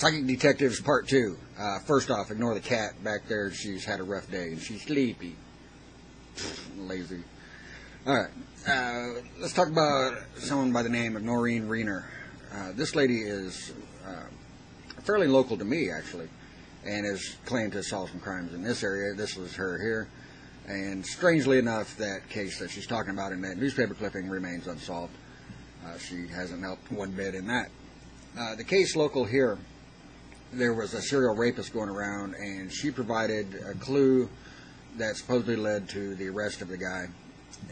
Psychic Detectives Part 2. First off, ignore the cat back there. She's had a rough day and she's sleepy. Lazy. Alright. Let's talk about someone by the name of Noreen Reiner. This lady is fairly local to me, actually, and has claimed to solve some crimes in this area. This was her here. And strangely enough, that case that she's talking about in that newspaper clipping remains unsolved. She hasn't helped one bit in that. The case local here, there was a serial rapist going around, and she provided a clue that supposedly led to the arrest of the guy.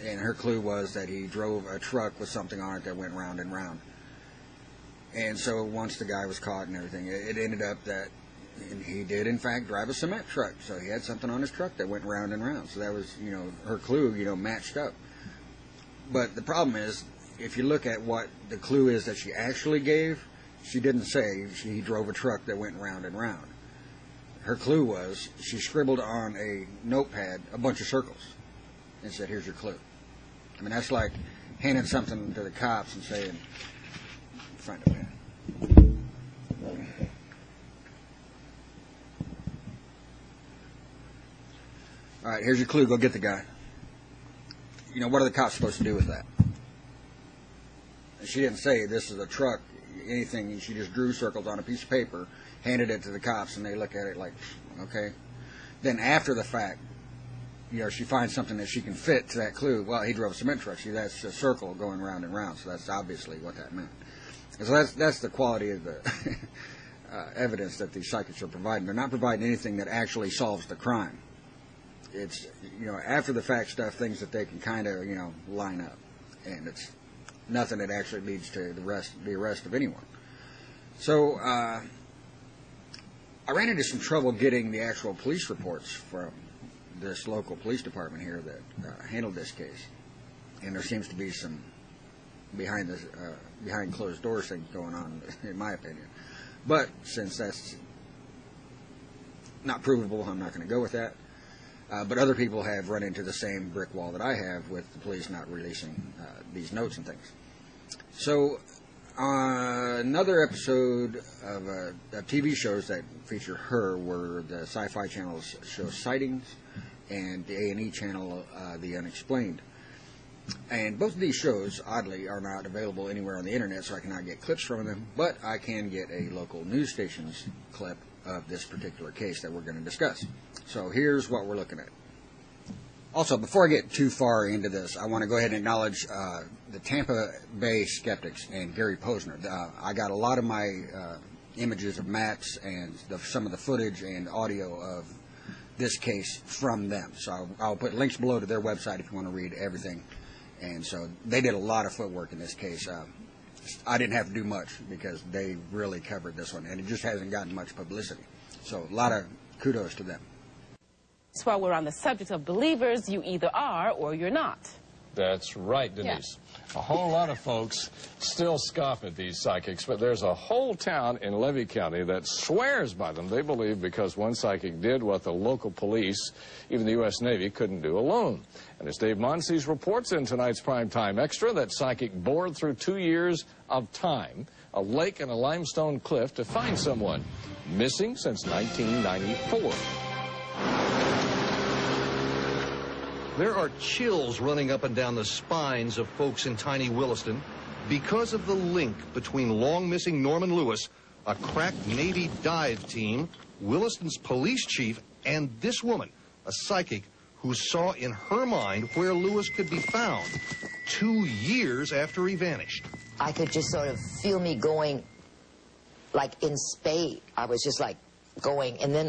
And her clue was that he drove a truck with something on it that went round and round. And so once the guy was caught and everything, it ended up that he did, in fact, drive a cement truck. So he had something on his truck that went round and round. So that was, her clue, matched up. But the problem is, if you look at what the clue is that she actually gave, she didn't say he drove a truck that went round and round. Her clue was she scribbled on a notepad a bunch of circles and said, here's your clue. I mean, that's like handing something to the cops and saying, find a pen. All right, here's your clue. Go get the guy. What are the cops supposed to do with that? And she didn't say this is a truck, anything. She just drew circles on a piece of paper, handed it to the cops, and they look at it like, okay. Then after the fact, she finds something that she can fit to that clue. Well, he drove a cement truck. See, that's a circle going round and round, so that's obviously what that meant. And so that's the quality of the evidence that these psychics are providing. They're not providing anything that actually solves the crime. It's, after the fact stuff, things that they can kind of, line up. And it's nothing that actually leads to the arrest of anyone. So, I ran into some trouble getting the actual police reports from this local police department here that handled this case. And there seems to be some behind closed doors things going on, in my opinion. But since that's not provable, I'm not going to go with that. But other people have run into the same brick wall that I have with the police not releasing these notes and things. So, another episode of TV shows that feature her were the Sci-Fi Channel's show Sightings and the A&E channel The Unexplained. And both of these shows, oddly, are not available anywhere on the internet, so I cannot get clips from them, but I can get a local news station's clip of this particular case that we're going to discuss. So here's what we're looking at. Also, before I get too far into this, I want to go ahead and acknowledge the Tampa Bay skeptics and Gary Posner. I got a lot of my images of maps and some of the footage and audio of this case from them. So I'll put links below to their website if you want to read everything. And so they did a lot of footwork in this case. I didn't have to do much because they really covered this one, and it just hasn't gotten much publicity. So a lot of kudos to them. That's why we're on the subject of believers. You either are or you're not. That's right, Denise. Yeah. A whole lot of folks still scoff at these psychics, but there's a whole town in Levy County that swears by them. They believe because one psychic did what the local police, even the U.S. Navy, couldn't do alone. And as Dave Monsees reports in tonight's Primetime Extra, that psychic bored through 2 years of time, a lake and a limestone cliff to find someone missing since 1994. There are chills running up and down the spines of folks in tiny Williston because of the link between long-missing Norman Lewis, a crack Navy dive team, Williston's police chief, and this woman, a psychic who saw in her mind where Lewis could be found 2 years after he vanished. I could just sort of feel me going like in space. I was just like going, and then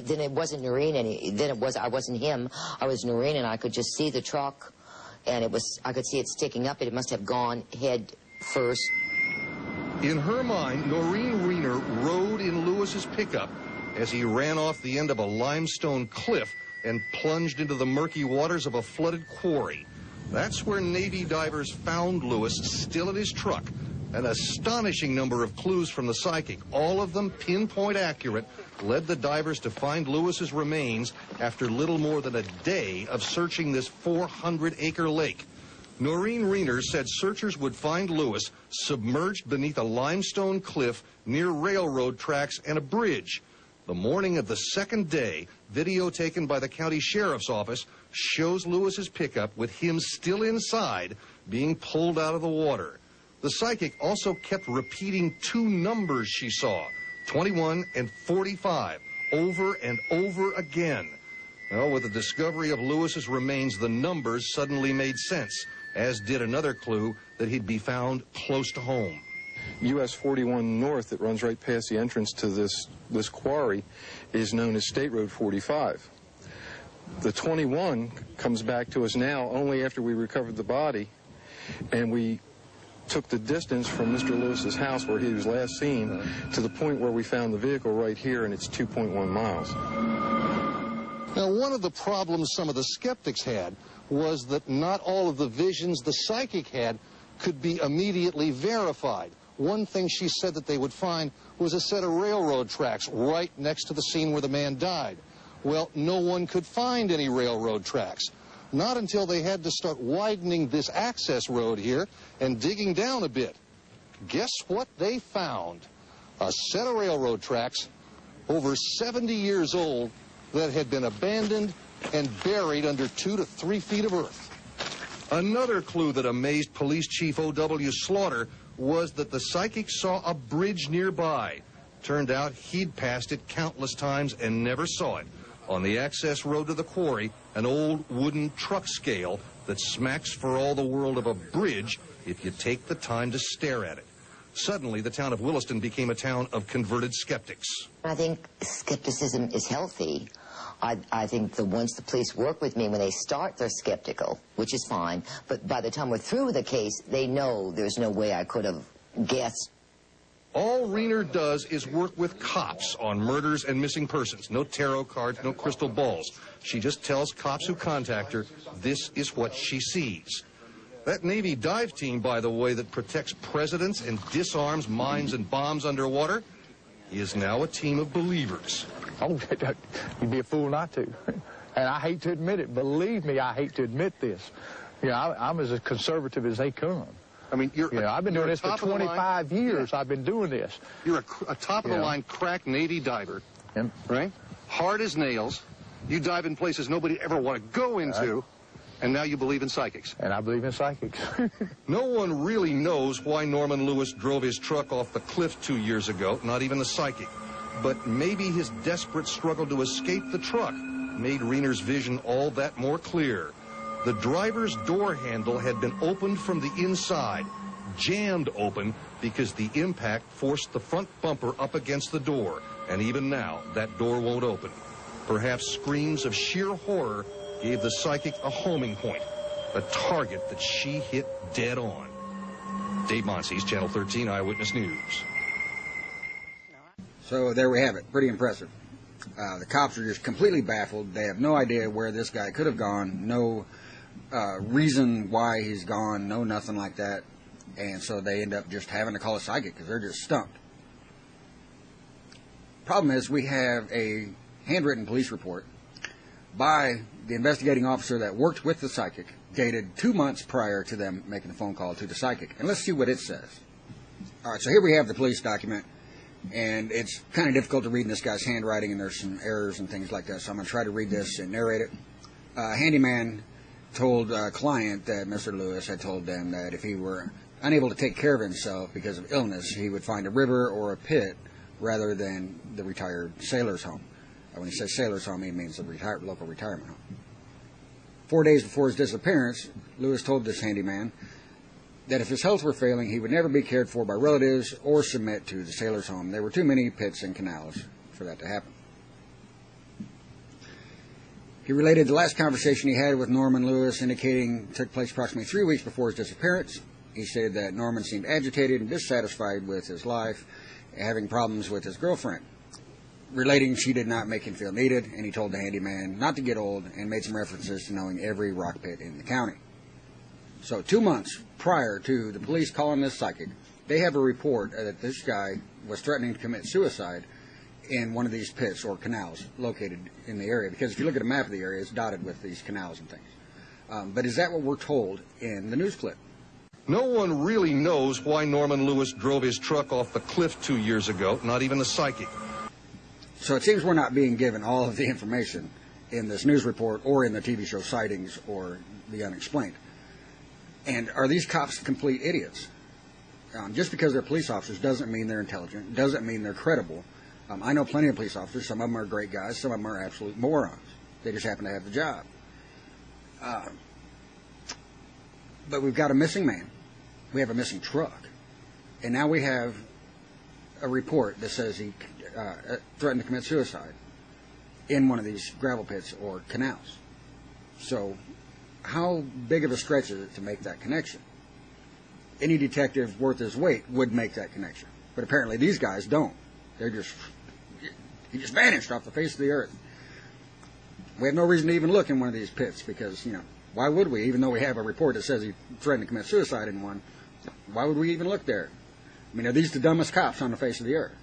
then it wasn't Noreen I wasn't him. I was Noreen, and I could just see the truck, and I could see it sticking up, and it must have gone head first. In her mind, Noreen Reiner rode in Lewis's pickup as he ran off the end of a limestone cliff and plunged into the murky waters of a flooded quarry. That's where Navy divers found Lewis still in his truck. An astonishing number of clues from the psychic, all of them pinpoint accurate, led the divers to find Lewis's remains after little more than a day of searching this 400-acre lake. Noreen Reener said searchers would find Lewis submerged beneath a limestone cliff near railroad tracks and a bridge. The morning of the second day, video taken by the county sheriff's office shows Lewis's pickup with him still inside being pulled out of the water. The psychic also kept repeating two numbers she saw, 21 and 45, over and over again. Well, with the discovery of Lewis's remains, the numbers suddenly made sense, as did another clue that he'd be found close to home. US 41 North, that runs right past the entrance to this quarry, is known as State Road 45. The 21 comes back to us now only after we recovered the body, and we took the distance from Mr. Lewis's house where he was last seen to the point where we found the vehicle right here, and it's 2.1 miles. Now, one of the problems some of the skeptics had was that not all of the visions the psychic had could be immediately verified. One thing she said that they would find was a set of railroad tracks right next to the scene where the man died. Well, no one could find any railroad tracks. Not until they had to start widening this access road here and digging down a bit. Guess what they found? A set of railroad tracks over 70 years old that had been abandoned and buried under 2 to 3 feet of earth. Another clue that amazed Police Chief O.W. Slaughter was that the psychic saw a bridge nearby. Turned out he'd passed it countless times and never saw it. On the access road to the quarry, an old wooden truck scale that smacks for all the world of a bridge if you take the time to stare at it. Suddenly, the town of Williston became a town of converted skeptics. I think skepticism is healthy. I think that once the police work with me, when they start, they're skeptical, which is fine. But by the time we're through with the case, they know there's no way I could have guessed. All Reener does is work with cops on murders and missing persons. No tarot cards, no crystal balls. She just tells cops who contact her, this is what she sees. That Navy dive team, by the way, that protects presidents and disarms mines and bombs underwater, is now a team of believers. Oh, you'd be a fool not to. And I hate to admit it. Believe me, I hate to admit this. You know, I'm as conservative as they come. I mean, I've been doing this for 25 years. Yeah. I've been doing this. You're a top-of-the-line crack Navy diver, right? Hard as nails. You dive in places nobody ever want to go into, and now you believe in psychics. And I believe in psychics. No one really knows why Norman Lewis drove his truck off the cliff 2 years ago, not even the psychic. But maybe his desperate struggle to escape the truck made Reener's vision all that more clear. The driver's door handle had been opened from the inside, jammed open because the impact forced the front bumper up against the door. And even now, that door won't open. Perhaps screams of sheer horror gave the psychic a homing point, a target that she hit dead on. Dave Monsees, Channel 13 Eyewitness News. So there we have it. Pretty impressive. The cops are just completely baffled. They have no idea where this guy could have gone, no reason why he's gone, no nothing like that. And so they end up just having to call a psychic because they're just stumped. Problem is, we have a handwritten police report by the investigating officer that worked with the psychic, dated 2 months prior to them making a phone call to the psychic. And let's see what it says. All right, so here we have the police document. And it's kind of difficult to read in this guy's handwriting, and there's some errors and things like that. So I'm going to try to read this and narrate it. Handyman told a client that Mr. Lewis had told them that if he were unable to take care of himself because of illness, he would find a river or a pit rather than the retired sailor's home. When he says sailor's home, he means the local retirement home. 4 days before his disappearance, Lewis told this handyman that if his health were failing, he would never be cared for by relatives or submit to the sailor's home. There were too many pits and canals for that to happen. He related the last conversation he had with Norman Lewis, indicating it took place approximately 3 weeks before his disappearance. He said that Norman seemed agitated and dissatisfied with his life, having problems with his girlfriend. Relating she did not make him feel needed, and he told the handyman not to get old and made some references to knowing every rock pit in the county. So 2 months prior to the police calling this psychic, they have a report that this guy was threatening to commit suicide in one of these pits or canals located in the area. Because if you look at a map of the area, it's dotted with these canals and things. But is that what we're told in the news clip? No one really knows why Norman Lewis drove his truck off the cliff 2 years ago, not even a psychic. So it seems we're not being given all of the information in this news report or in the TV show Sightings or The Unexplained. And are these cops complete idiots? Just because they're police officers doesn't mean they're intelligent, doesn't mean they're credible. I know plenty of police officers. Some of them are great guys. Some of them are absolute morons. They just happen to have the job. But we've got a missing man. We have a missing truck. And now we have a report that says he threatened to commit suicide in one of these gravel pits or canals. So how big of a stretch is it to make that connection? Any detective worth his weight would make that connection. But apparently these guys don't. He just vanished off the face of the earth. We have no reason to even look in one of these pits because, why would we? Even though we have a report that says he threatened to commit suicide in one, why would we even look there? I mean, are these the dumbest cops on the face of the earth?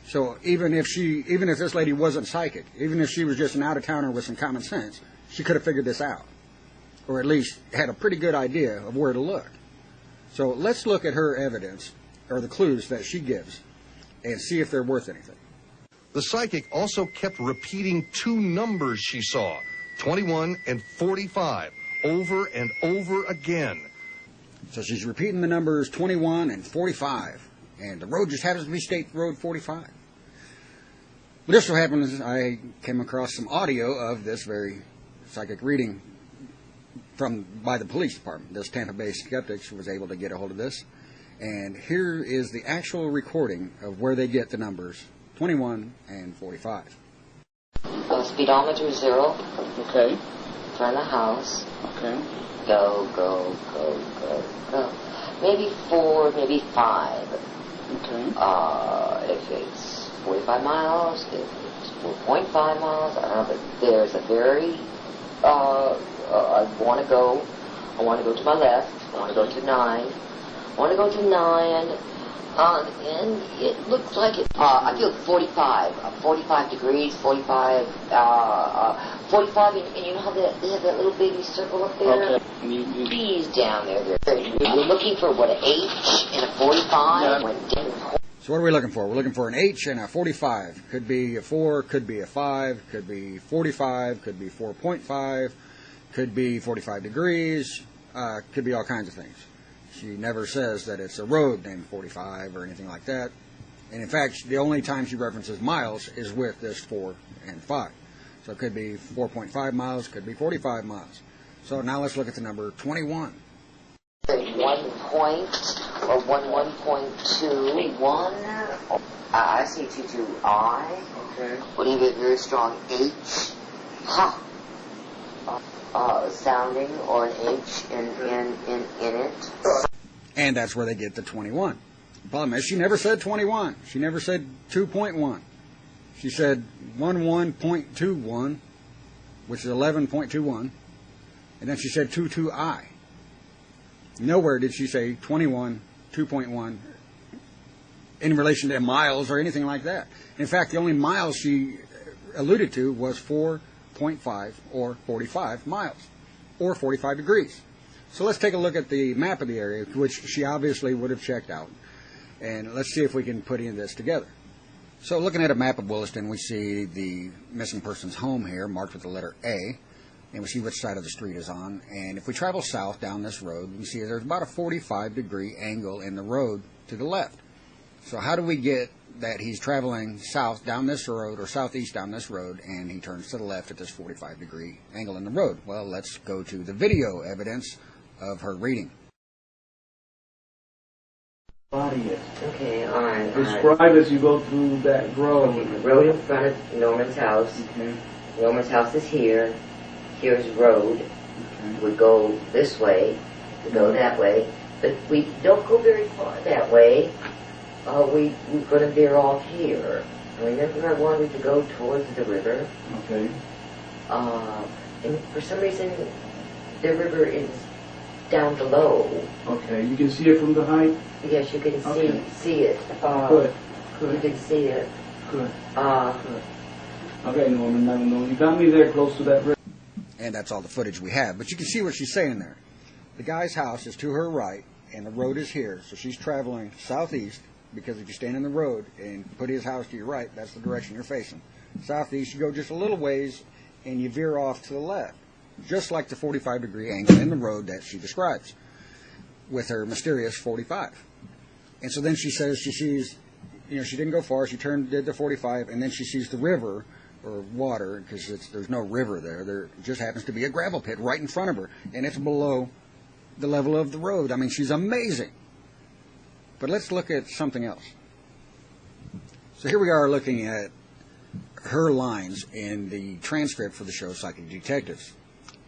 So even if this lady wasn't psychic, even if she was just an out-of-towner with some common sense, she could have figured this out. Or at least had a pretty good idea of where to look. So let's look at her evidence, or the clues that she gives, and see if they're worth anything. The psychic also kept repeating two numbers she saw, 21 and 45, over and over again. So she's repeating the numbers 21 and 45, and the road just happens to be State Road 45. But just so happens I came across some audio of this very psychic reading by the police department. This Tampa Bay Skeptics was able to get a hold of this, and here is the actual recording of where they get the numbers 21 and 45. Speedometer 0. Okay. Front of the house. Okay. Go, go, go, go, go. Maybe 4, maybe 5. Okay. If it's 45 miles, if it's 4.5 miles, I don't know, but there's a very, I want to go to my left, I want to go to 9, I want to go to 9, and it looks like it, I feel 45 degrees, 45, and you know how they have that little baby circle up there? Okay. Please down there. We're looking for what, an H and a 45? Yeah. So what are we looking for? We're looking for an H and a 45. Could be a 4, could be a 5, could be 45, could be 4.5, could be 45 degrees, could be all kinds of things. She never says that it's a road named 45 or anything like that. And in fact, the only time she references miles is with this 4 and 5. So it could be 4.5 miles, could be 45 miles. So now let's look at the number 21. 1 point or 1.2. 1. I see 2 I. Okay. Would he be a very strong H? Ha. Sounding or an H in it. And that's where they get the 21. The problem is she never said 21. She never said 2.1. She said 11.21, which is 11.21. And then she said 22I. Nowhere did she say 21, 2.1 in relation to miles or anything like that. In fact, the only miles she alluded to was 4.5 or 45 miles or 45 degrees. So let's take a look at the map of the area, which she obviously would have checked out. And let's see if we can put any of this together. So looking at a map of Williston, we see the missing person's home here, marked with the letter A. And we see which side of the street is on. And if we travel south down this road, we can see there's about a 45-degree angle in the road to the left. So how do we get that he's traveling south down this road or southeast down this road and he turns to the left at this 45-degree angle in the road? Well, let's go to the video evidence of her reading. Okay, all right. Describe as you go through that road. Okay, the road in front of Norman's house. Okay. Norman's house is here. Here's road. Okay. We go this way. We go that way. But we don't go very far that way. We're going to veer off here. Remember, I wanted to go towards the river. Okay. And for some reason, the river is down below. Okay. You can see it from the height? Yes, you can see it. Good. You can see it. Good. Good. Okay, Norman, now you got me there close to that river. And that's all the footage we have. But you can see what she's saying there. The guy's house is to her right, and the road is here. So she's traveling southeast, because if you stand in the road and put his house to your right, that's the direction you're facing. Southeast, you go just a little ways, and you veer off to the left, just like the 45-degree angle in the road that she describes with her mysterious 45. And so then she says she sees, she didn't go far. She did the 45, and then she sees the river or water, because there's no river there. There just happens to be a gravel pit right in front of her, and it's below the level of the road. I mean, she's amazing. But let's look at something else. So here we are looking at her lines in the transcript for the show Psychic Detectives.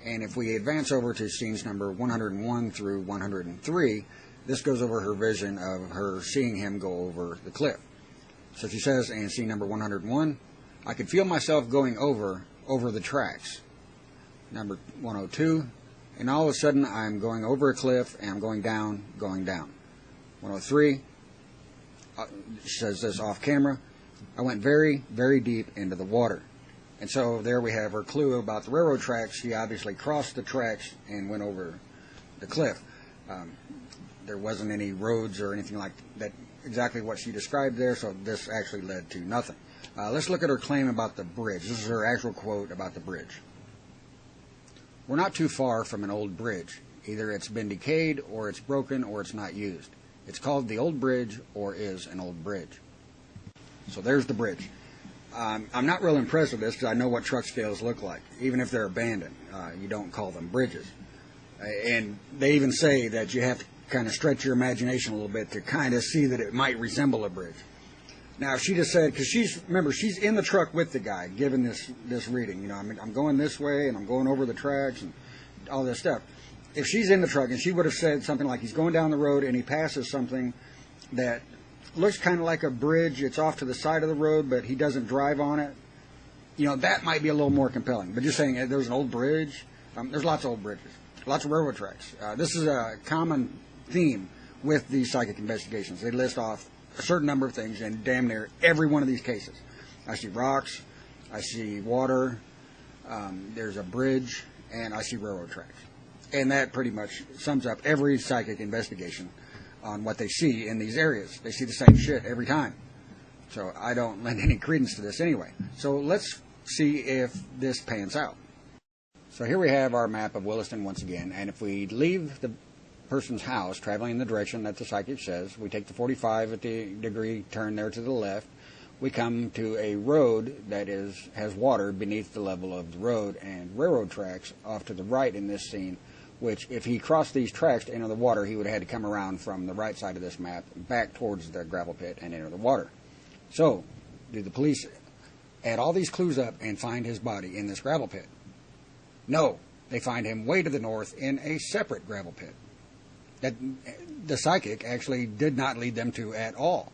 And if we advance over to scenes number 101 through 103, this goes over her vision of her seeing him go over the cliff. So she says in scene number 101, I could feel myself going over the tracks. Number 102, and all of a sudden I'm going over a cliff and I'm going down. 103, she says this off camera, I went very, very deep into the water. And so there we have her clue about the railroad tracks. She obviously crossed the tracks and went over the cliff. There wasn't any roads or anything like that, exactly what she described there, so this actually led to nothing. Let's look at her claim about the bridge. This is her actual quote about the bridge. We're not too far from an old bridge. Either it's been decayed, or it's broken, or it's not used. It's called the old bridge, or is an old bridge. So there's the bridge. I'm not real impressed with this because I know what truck scales look like. Even if they're abandoned, you don't call them bridges. And they even say that you have to kind of stretch your imagination a little bit to kind of see that it might resemble a bridge. Now, if she just said, because she's in the truck with the guy giving this reading. I'm going this way and I'm going over the tracks and all this stuff. If she's in the truck and she would have said something like he's going down the road and he passes something that looks kind of like a bridge, it's off to the side of the road, but he doesn't drive on it, that might be a little more compelling. But just saying there's an old bridge, there's lots of old bridges, lots of railroad tracks. This is a common theme with these psychic investigations. They list off a certain number of things in damn near every one of these cases. I see rocks, I see water, there's a bridge, and I see railroad tracks. And that pretty much sums up every psychic investigation on what they see in these areas. They see the same shit every time. So I don't lend any credence to this anyway. So let's see if this pans out. So here we have our map of Williston once again, and if we leave the person's house traveling in the direction that the psychic says, we take the 45-degree turn there to the left, we come to a road that has water beneath the level of the road and railroad tracks off to the right in this scene, which if he crossed these tracks to enter the water, he would have had to come around from the right side of this map back towards the gravel pit and enter the water. So, do the police add all these clues up and find his body in this gravel pit? No, they find him way to the north in a separate gravel pit that the psychic actually did not lead them to at all.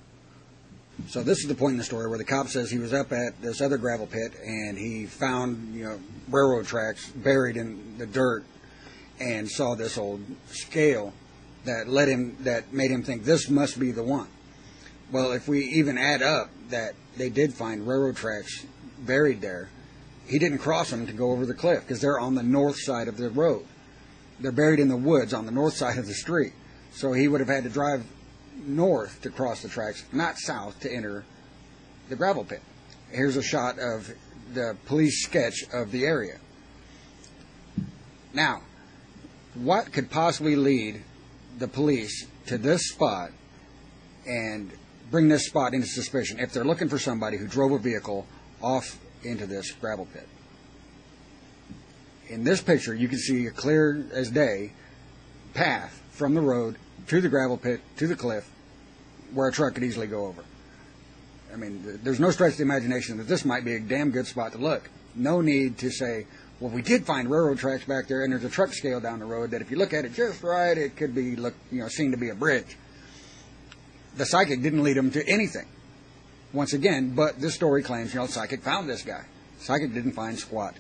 So this is the point in the story where the cop says he was up at this other gravel pit and he found railroad tracks buried in the dirt and saw this old scale that made him think this must be the one. Well, if we even add up that they did find railroad tracks buried there, he didn't cross them to go over the cliff because they're on the north side of the road. They're buried in the woods on the north side of the street. So he would have had to drive north to cross the tracks, not south to enter the gravel pit. Here's a shot of the police sketch of the area. Now, what could possibly lead the police to this spot and bring this spot into suspicion if they're looking for somebody who drove a vehicle off into this gravel pit? In this picture, you can see a clear as day path from the road to the gravel pit, to the cliff, where a truck could easily go over. I mean, there's no stretch of the imagination that this might be a damn good spot to look. No need to say, well, we did find railroad tracks back there, and there's a truck scale down the road that if you look at it just right, it could be seen to be a bridge. The psychic didn't lead him to anything, once again, but this story claims, the psychic found this guy. Psychic didn't find squat.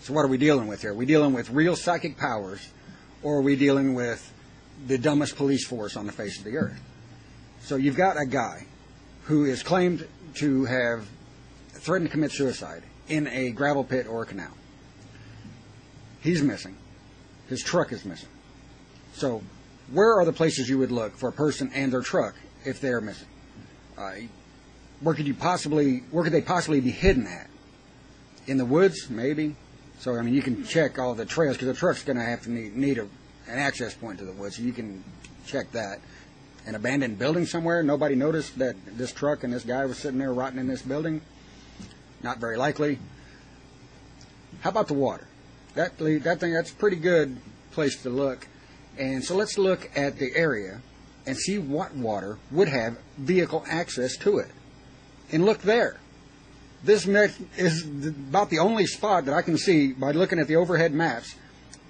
So what are we dealing with here? Are we dealing with real psychic powers, or are we dealing with the dumbest police force on the face of the earth? So you've got a guy who is claimed to have threatened to commit suicide in a gravel pit or a canal. He's missing. His truck is missing. So where are the places you would look for a person and their truck if they're missing? Where could they possibly be hidden at? In the woods, maybe. So, I mean, you can check all the trails, because the truck's going to have to need an access point to the woods, so you can check that. An abandoned building somewhere, nobody noticed that this truck and this guy was sitting there rotting in this building? Not very likely. How about the water? That's a pretty good place to look. And so let's look at the area and see what water would have vehicle access to it. And look there. This is about the only spot that I can see by looking at the overhead maps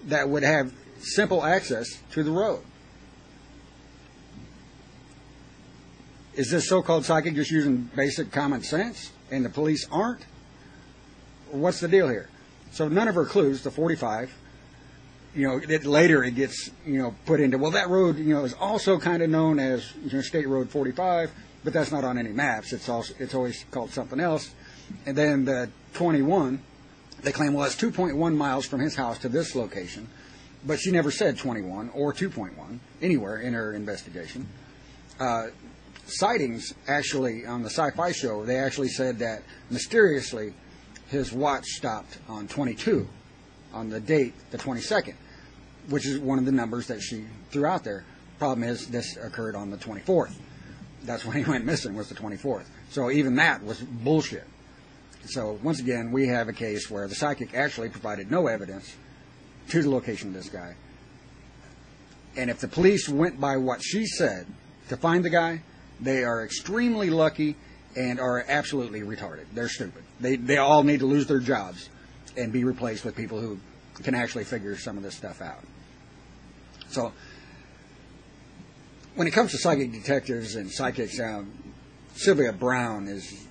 that would have simple access to the road. Is this so-called psychic just using basic common sense and the police aren't? Or what's the deal here? So none of her clues, the 45, later it gets, put into, well, that road, is also kind of known as State Road 45, but that's not on any maps. It's always called something else. And then the 21, they claim, well, it's 2.1 miles from his house to this location, but she never said 21 or 2.1 anywhere in her investigation. Sightings, actually, on the Sci-Fi Show, they actually said that mysteriously his watch stopped on 22, on the date, the 22nd, which is one of the numbers that she threw out there. Problem is, this occurred on the 24th. That's when he went missing, was the 24th. So even that was bullshit. So once again, we have a case where the psychic actually provided no evidence to the location of this guy. And if the police went by what she said to find the guy, they are extremely lucky and are absolutely retarded. They're stupid. They all need to lose their jobs and be replaced with people who can actually figure some of this stuff out. So when it comes to psychic detectives and psychics, Sylvia Brown is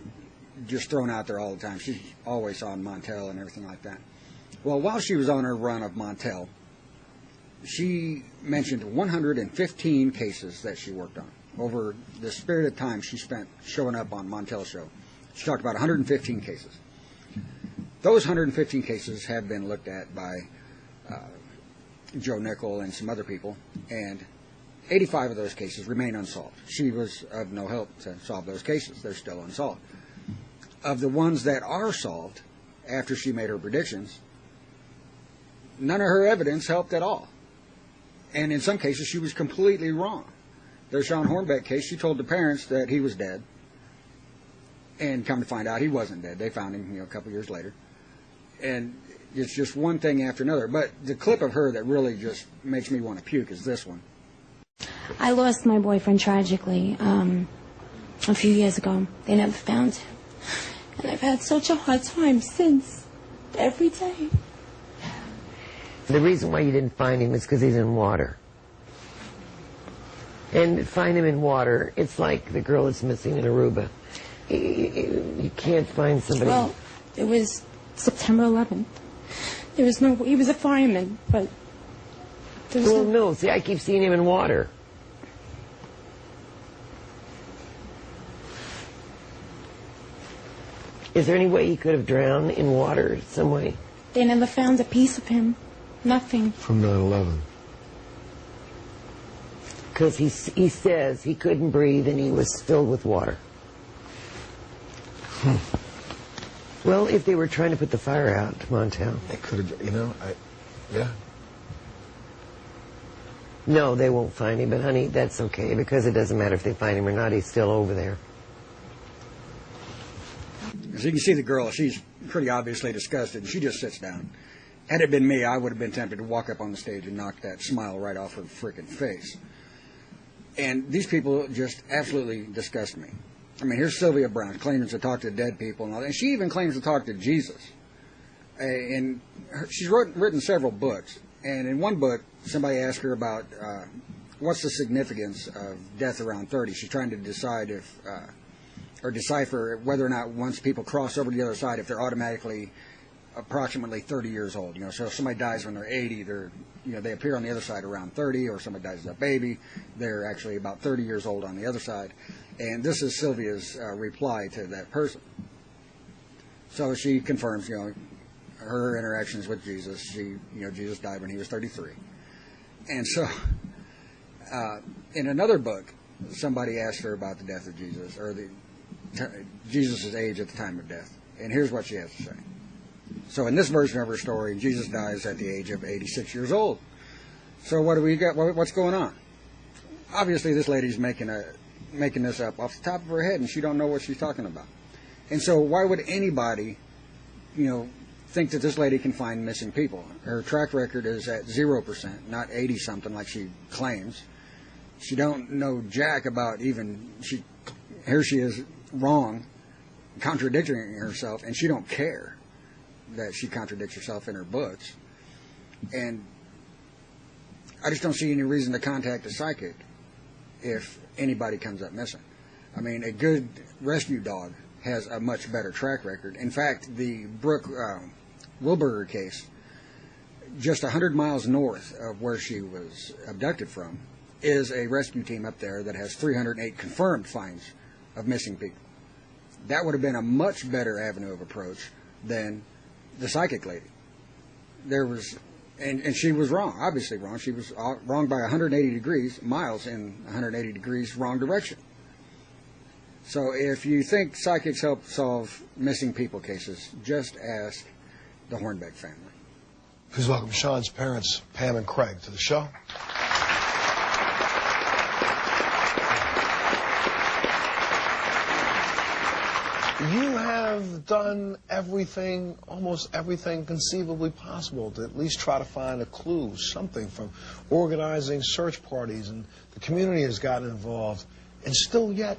just thrown out there all the time. She's always on Montel and everything like that. Well, while she was on her run of Montel, she mentioned 115 cases that she worked on. Over the spirit of time she spent showing up on Montel's show, she talked about 115 cases. Those 115 cases have been looked at by Joe Nickel and some other people, and 85 of those cases remain unsolved. She was of no help to solve those cases. They're still unsolved. Of the ones that are solved, after she made her predictions, none of her evidence helped at all. And in some cases, she was completely wrong. The Sean Hornbeck case, she told the parents that he was dead, and come to find out he wasn't dead. They found him, a couple years later. And it's just one thing after another. But the clip of her that really just makes me want to puke is this one. I lost my boyfriend tragically a few years ago. They never found him. And I've had such a hard time since, every day. The reason why you didn't find him is because he's in water. And find him in water, it's like the girl that's missing in Aruba. You can't find somebody. Well, it was September 11th. There was no, he was a fireman, but there was no, see, I keep seeing him in water. Is there any way he could have drowned in water some way? They never found a piece of him. Nothing. From 9/11. Because he says he couldn't breathe and he was filled with water. Well, if they were trying to put the fire out, Montel. They could have, yeah. No, they won't find him, but honey, that's okay, because it doesn't matter if they find him or not, he's still over there. As you can see, the girl, she's pretty obviously disgusted. She just sits down. Had it been me, I would have been tempted to walk up on the stage and knock that smile right off her freaking face. And these people just absolutely disgust me. I mean, here's Sylvia Brown claiming to talk to dead people and all that. And she even claims to talk to Jesus. And she's written several books. And in one book, somebody asked her about what's the significance of death around 30. She's trying to decide if, or decipher whether or not once people cross over to the other side, if they're automatically approximately 30 years old. So if somebody dies when they're 80, they appear on the other side around 30, or somebody dies as a baby, they're actually about 30 years old on the other side. And this is Sylvia's reply to that person. So she confirms, her interactions with Jesus. Jesus died when he was 33. And so, in another book, somebody asked her about the death of Jesus, or Jesus' age at the time of death. And here's what she has to say. So in this version of her story, Jesus dies at the age of 86 years old. So what do we got? What's going on? Obviously, this lady's making this up off the top of her head, and she don't know what she's talking about. And so why would anybody, think that this lady can find missing people? Her track record is at 0%, not 80-something like she claims. She don't know jack about here she is wrong, contradicting herself, and she don't care that she contradicts herself in her books. And I just don't see any reason to contact a psychic if anybody comes up missing. I mean, a good rescue dog has a much better track record. In fact, the Brooke Wilberger case, just 100 miles north of where she was abducted from, is a rescue team up there that has 308 confirmed finds of missing people. That would have been a much better avenue of approach than the psychic lady. And she was wrong, obviously wrong. She was wrong by 180 miles in 180 degrees wrong direction. So if you think psychics help solve missing people cases, just ask the Hornbeck family. Please welcome Sean's parents, Pam and Craig, to the show. You have done everything, almost everything conceivably possible to at least try to find a clue, something, from organizing search parties, and the community has gotten involved, and still yet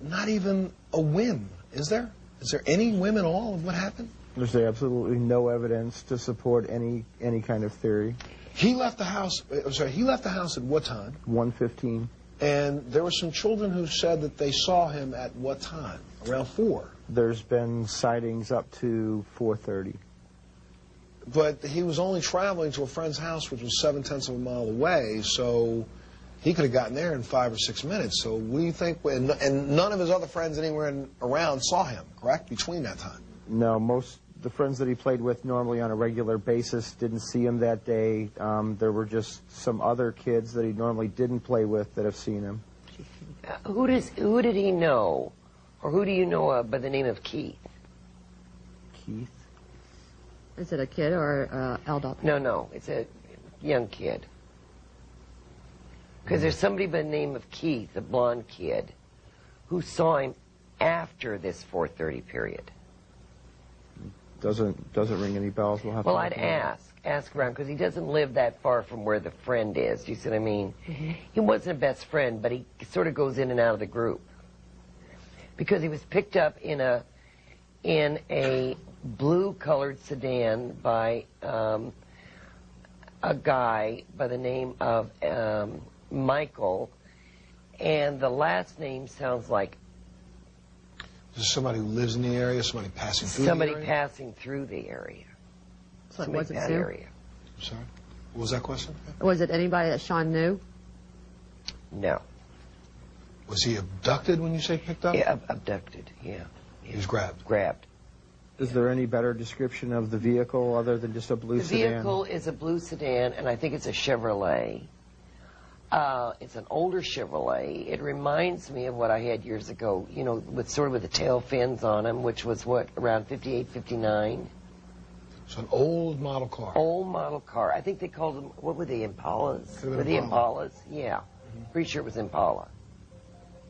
not even a whim, is there? Is there any whim at all of what happened? There's absolutely no evidence to support any kind of theory. He left the house, he left the house at what time? 1:15. And there were some children who said that they saw him at what time? Around 4. There's been sightings up to 4:30. But he was only traveling to a friend's house, which was 7/10 of a mile away, so he could have gotten there in 5 or 6 minutes. So what do you think? And none of his other friends anywhere around saw him, correct, between that time? No, most the friends that he played with normally on a regular basis didn't see him that day. There were just some other kids that he normally didn't play with that have seen him. Who did he know, or who do you know of by the name of Keith? Keith? Is it a kid or adult? No, it's a young kid. Because there's somebody by the name of Keith, a blonde kid, who saw him after this 4:30 period. Doesn't ring any bells. We'll have well, to I'd ask around, because he doesn't live that far from where the friend is. Do you see what I mean? Mm-hmm. He wasn't a best friend, but he sort of goes in and out of the group. Because he was picked up in a blue-colored sedan by a guy by the name of Michael, and the last name sounds like... Is this somebody who lives in the area, somebody passing through somebody the area? passing through the area. So it wasn't Sue? Area. I'm sorry? What was that question? Was it anybody that Sean knew? No. Was he abducted when you say picked up? Yeah, abducted, yeah. He was grabbed? Grabbed. Is there any better description of the vehicle other than just a blue sedan? The vehicle is a blue sedan, and I think it's a Chevrolet. It's an older Chevrolet. It reminds me of what I had years ago, with the tail fins on them, which was, around 58, 59? So an old model car. Old model car. I think they called them, what were they, Impalas? Were they Impalas? Yeah. Mm-hmm. Pretty sure it was Impala.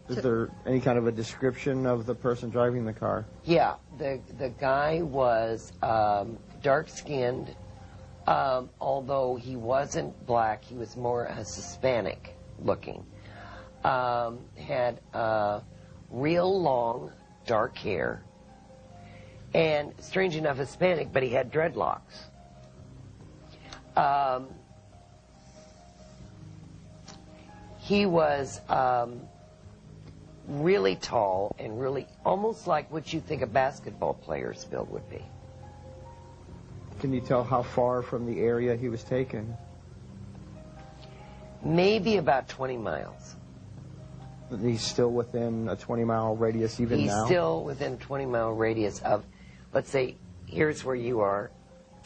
Is there any kind of a description of the person driving the car? Yeah. The guy was dark-skinned, although he wasn't black. He was more Hispanic looking. Had real long, dark hair. And strange enough, Hispanic, but he had dreadlocks. He was really tall and really almost like what you think a basketball player's build would be. Can you tell how far from the area he was taken? Maybe about 20 miles. He's still within a 20-mile radius even now? He's still within a 20-mile radius of, let's say, here's where you are,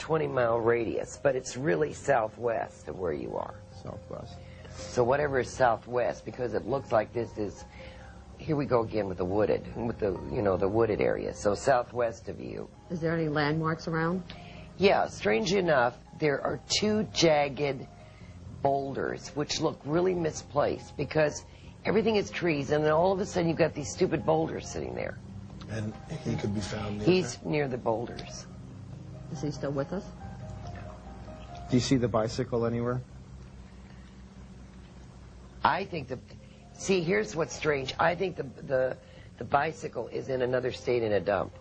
20-mile radius, but it's really southwest of where you are. Southwest. So whatever is southwest, because it looks like this is, here we go again with the wooded, with the, you know, the wooded area. So southwest of you. Is there any landmarks around? Yeah, strangely enough, there are 2 jagged boulders, which look really misplaced because everything is trees, and then all of a sudden you've got these stupid boulders sitting there. And he could be found near He's near the boulders. Is he still with us? Do you see the bicycle anywhere? I think see, here's what's strange. I think the bicycle is in another state in a dump.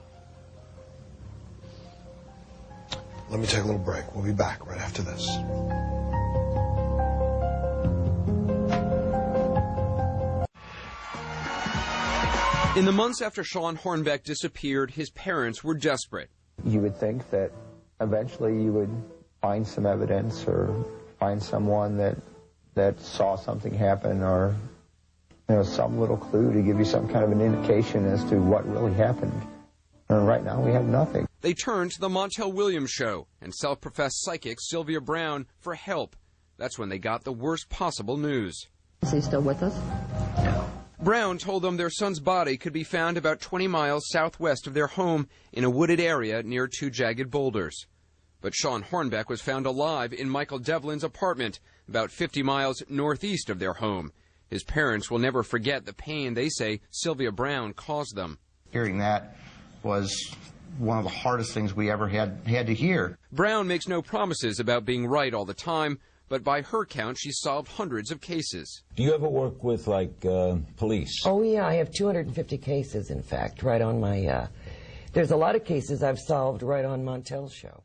Let me take a little break. We'll be back right after this. In the months after Sean Hornbeck disappeared, his parents were desperate. You would think that eventually you would find some evidence or find someone that saw something happen, or some little clue to give you some kind of an indication as to what really happened. And right now we have nothing. They turned to the Montel Williams Show and self-professed psychic Sylvia Brown for help. That's when they got the worst possible news. Is he still with us? Brown told them their son's body could be found about 20 miles southwest of their home in a wooded area near 2 jagged boulders. But Sean Hornbeck was found alive in Michael Devlin's apartment about 50 miles northeast of their home. His parents will never forget the pain they say Sylvia Brown caused them. Hearing that was one of the hardest things we ever had to hear. Brown makes no promises about being right all the time, but by her count, she's solved hundreds of cases. Do you ever work with, like, police? Oh, yeah, I have 250 cases, in fact, right on my, there's a lot of cases I've solved right on Montel's show.